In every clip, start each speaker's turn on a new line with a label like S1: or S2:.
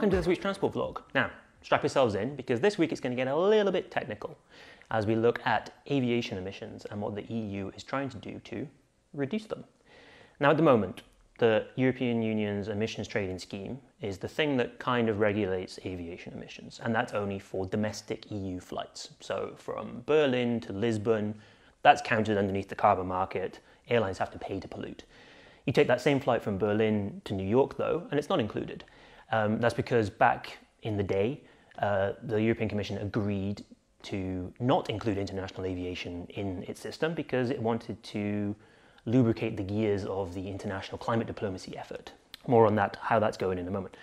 S1: Welcome to this week's transport vlog. Now, strap yourselves in because this week it's going to get a little bit technical as we look at aviation emissions and what the EU is trying to do to reduce them. Now, at the moment, the European Union's emissions trading scheme is the thing that kind of regulates aviation emissions, and that's only for domestic EU flights. So from Berlin to Lisbon, that's counted underneath the carbon market. Airlines have to pay to pollute. You take that same flight from Berlin to New York, though, and it's not included. That's because back in the day, the European Commission agreed to not include international aviation in its system because it wanted to lubricate the gears of the international climate diplomacy effort. More on that, how that's going in a moment.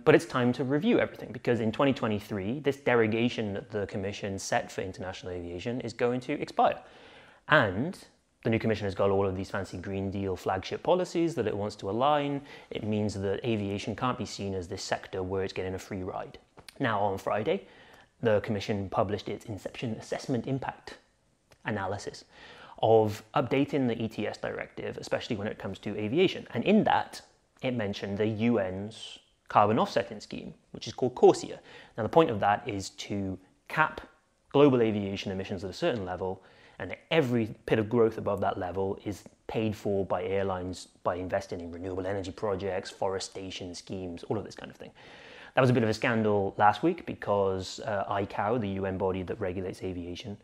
S1: But it's time to review everything because in 2023, this derogation that the Commission set for international aviation is going to expire. And the new Commission has got all of these fancy Green Deal flagship policies that it wants to align. It means that aviation can't be seen as this sector where it's getting a free ride. Now, on Friday, the Commission published its Inception Assessment Impact Analysis of updating the ETS directive, especially when it comes to aviation. And in that, it mentioned the UN's carbon offsetting scheme, which is called CORSIA. Now, the point of that is to cap global aviation emissions at a certain level, and every bit of growth above that level is paid for by airlines by investing in renewable energy projects, forestation schemes, all of this kind of thing. That was a bit of a scandal last week because ICAO, the UN body that regulates aviation,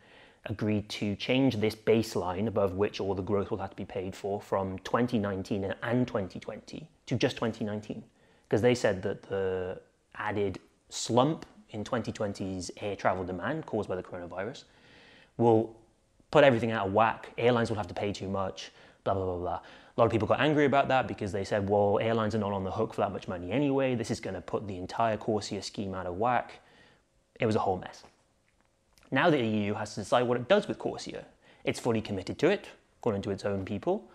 S1: agreed to change this baseline above which all the growth will have to be paid for from 2019 and 2020 to just 2019. Because they said that the added slump in 2020's air travel demand caused by the coronavirus will put everything out of whack. Airlines will have to pay too much, blah, blah, blah, blah. A lot of people got angry about that because they said, well, airlines are not on the hook for that much money anyway. This is going to put the entire CORSIA scheme out of whack. It was a whole mess. Now the EU has to decide what it does with CORSIA. It's fully committed to it, according to its own people.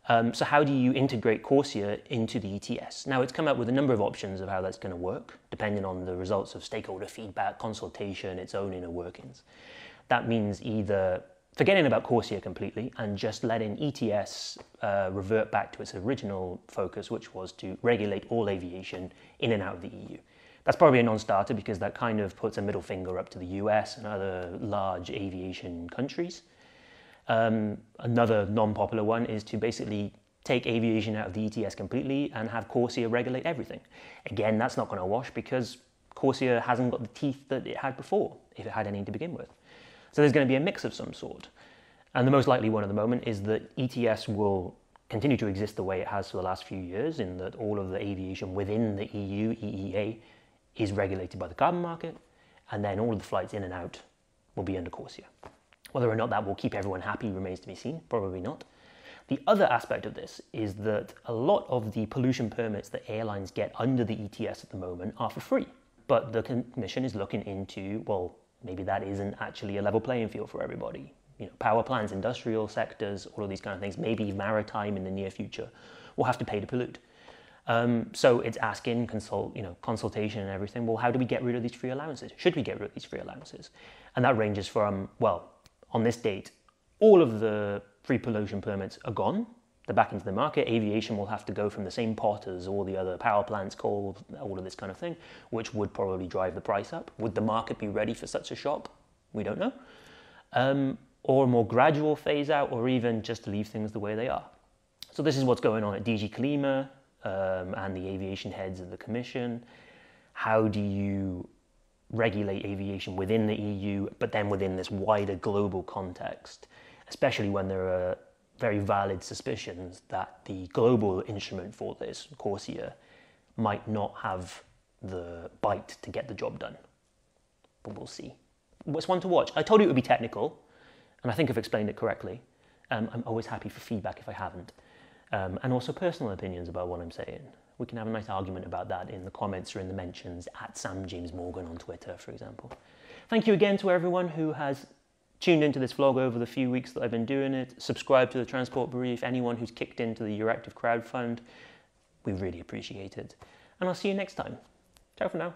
S1: So how do you integrate CORSIA into the ETS? Now, it's come up with a number of options of how that's going to work, depending on the results of stakeholder feedback, consultation, its own inner workings. That means either forgetting about CORSIA completely and just letting ETS revert back to its original focus, which was to regulate all aviation in and out of the EU. That's probably a non-starter because that kind of puts a middle finger up to the US and other large aviation countries. Another non-popular one is to basically take aviation out of the ETS completely and have CORSIA regulate everything. Again, that's not going to wash because CORSIA hasn't got the teeth that it had before, if it had any to begin with. So there's going to be a mix of some sort. And the most likely one at the moment is that ETS will continue to exist the way it has for the last few years, in that all of the aviation within the EU, EEA, is regulated by the carbon market, and then all of the flights in and out will be under CORSIA. Whether or not that will keep everyone happy remains to be seen, probably not. The other aspect of this is that a lot of the pollution permits that airlines get under the ETS at the moment are for free. But the Commission is looking into, well, maybe that isn't actually a level playing field for everybody. You know, power plants, industrial sectors, all of these kind of things, maybe maritime in the near future, will have to pay to pollute. So it's asking, consultation and everything, well, how do we get rid of these free allowances? Should we get rid of these free allowances? And that ranges from, well, on this date, all of the free pollution permits are gone. They're back into the market. Aviation will have to go from the same pot as all the other power plants, coal, all of this kind of thing, which would probably drive the price up. Would the market be ready for such a shock? We don't know. Or a more gradual phase out, or even just leave things the way they are. So this is what's going on at DG Klima and the aviation heads of the Commission. How do you regulate aviation within the EU, but then within this wider global context, especially when there are very valid suspicions that the global instrument for this, CORSIA, might not have the bite to get the job done. But we'll see. It's one to watch. I told you it would be technical, and I think I've explained it correctly. I'm always happy for feedback if I haven't. And also personal opinions about what I'm saying. We can have a nice argument about that in the comments or in the mentions at Sam James Morgan on Twitter, for example. Thank you again to everyone who has tuned into this vlog over the few weeks that I've been doing it. Subscribe to the Transport Brief. Anyone who's kicked into the Euractiv crowdfund, we really appreciate it. And I'll see you next time. Ciao for now.